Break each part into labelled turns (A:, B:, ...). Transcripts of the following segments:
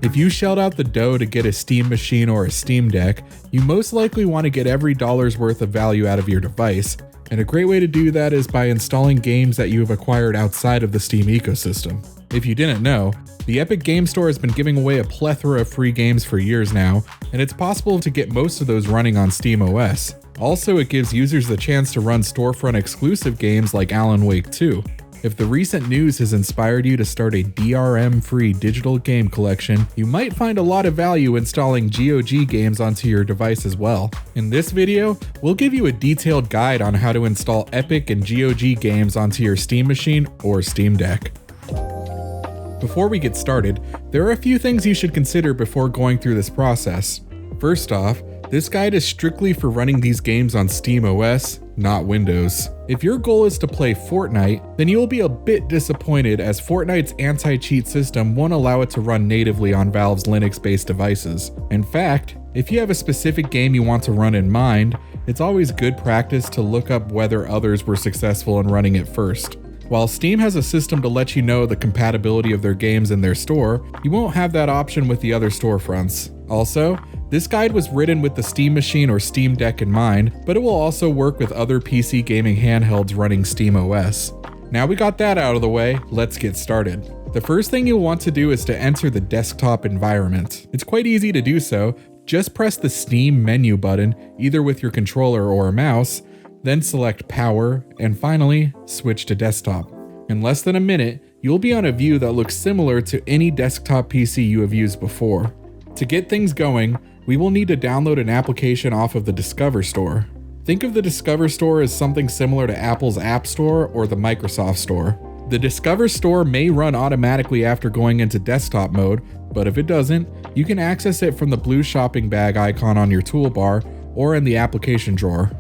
A: If you shelled out the dough to get a Steam machine or a Steam Deck, you most likely want to get every dollar's worth of value out of your device, and a great way to do that is by installing games that you have acquired outside of the Steam ecosystem. If you didn't know, the Epic Game Store has been giving away a plethora of free games for years now, and it's possible to get most of those running on SteamOS. Also, it gives users the chance to run storefront exclusive games like Alan Wake 2. If the recent news has inspired you to start a DRM-free digital game collection, you might find a lot of value installing GOG games onto your device as well. In this video, we'll give you a detailed guide on how to install Epic and GOG games onto your Steam machine or Steam Deck. Before we get started, there are a few things you should consider before going through this process. First off, this guide is strictly for running these games on SteamOS, not Windows. If your goal is to play Fortnite, then you'll be a bit disappointed as Fortnite's anti-cheat system won't allow it to run natively on Valve's Linux-based devices. In fact, if you have a specific game you want to run in mind, it's always good practice to look up whether others were successful in running it first. While Steam has a system to let you know the compatibility of their games in their store, you won't have that option with the other storefronts. Also, this guide was written with the Steam machine or Steam Deck in mind, but it will also work with other PC gaming handhelds running SteamOS. Now we got that out of the way, let's get started. The first thing you'll want to do is to enter the desktop environment. It's quite easy to do so. Just press the Steam menu button, either with your controller or a mouse, then select Power, and finally, switch to Desktop. In less than a minute, you'll be on a view that looks similar to any desktop PC you have used before. To get things going, we will need to download an application off of the Discover Store. Think of the Discover Store as something similar to Apple's App Store or the Microsoft Store. The Discover Store may run automatically after going into desktop mode, but if it doesn't, you can access it from the blue shopping bag icon on your toolbar or in the application drawer.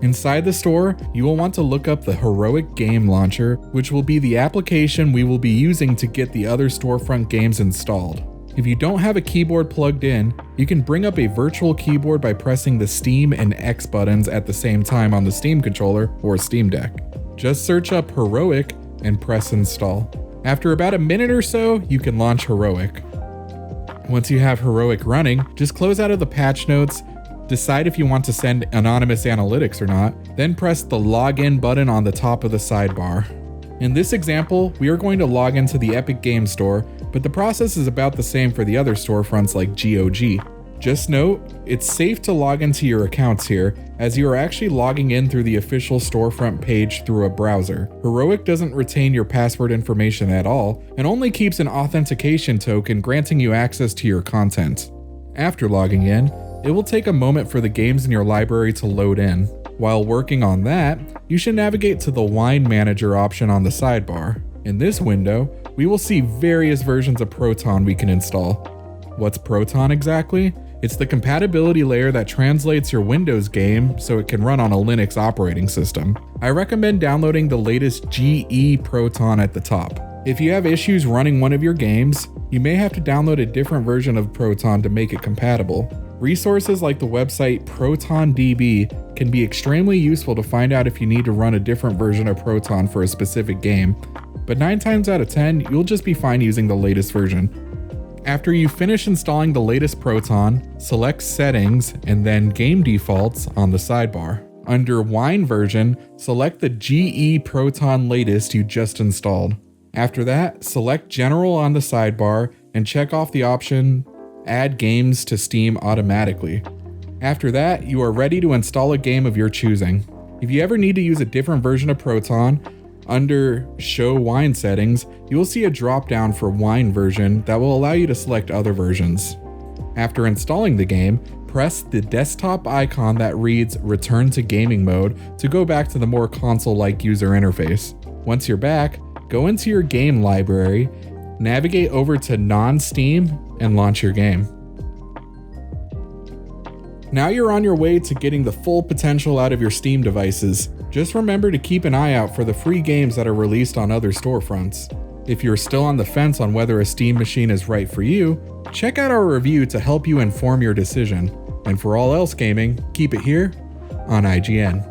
A: Inside the store, you will want to look up the Heroic Game Launcher, which will be the application we will be using to get the other storefront games installed. If you don't have a keyboard plugged in, you can bring up a virtual keyboard by pressing the Steam and X buttons at the same time on the Steam controller or Steam Deck. Just search up Heroic and press install. After about a minute or so, you can launch Heroic. Once you have Heroic running, just close out of the patch notes, decide if you want to send anonymous analytics or not, then press the login button on the top of the sidebar. In this example, we are going to log into the Epic Game Store, but the process is about the same for the other storefronts like GOG. Just note, it's safe to log into your accounts here, as you are actually logging in through the official storefront page through a browser. Heroic doesn't retain your password information at all, and only keeps an authentication token granting you access to your content. After logging in, it will take a moment for the games in your library to load in. While working on that, you should navigate to the Wine Manager option on the sidebar. In this window, we will see various versions of Proton we can install. What's Proton exactly? It's the compatibility layer that translates your Windows game so it can run on a Linux operating system. I recommend downloading the latest GE-Proton at the top. If you have issues running one of your games, you may have to download a different version of Proton to make it compatible. Resources like the website ProtonDB can be extremely useful to find out if you need to run a different version of Proton for a specific game, but 9 times out of 10, you'll just be fine using the latest version. After you finish installing the latest Proton, select Settings and then Game Defaults on the sidebar. Under Wine version, select the GE-Proton latest you just installed. After that, select General on the sidebar and check off the option Add games to Steam automatically. After that, you are ready to install a game of your choosing. If you ever need to use a different version of Proton, under Show Wine Settings, you will see a drop-down for Wine version that will allow you to select other versions. After installing the game, press the desktop icon that reads Return to Gaming Mode to go back to the more console-like user interface. Once you're back, go into your game library, navigate over to Non-Steam, and launch your game. Now you're on your way to getting the full potential out of your Steam devices. Just remember to keep an eye out for the free games that are released on other storefronts. If you're still on the fence on whether a Steam machine is right for you, check out our review to help you inform your decision. And for all else gaming, keep it here on IGN.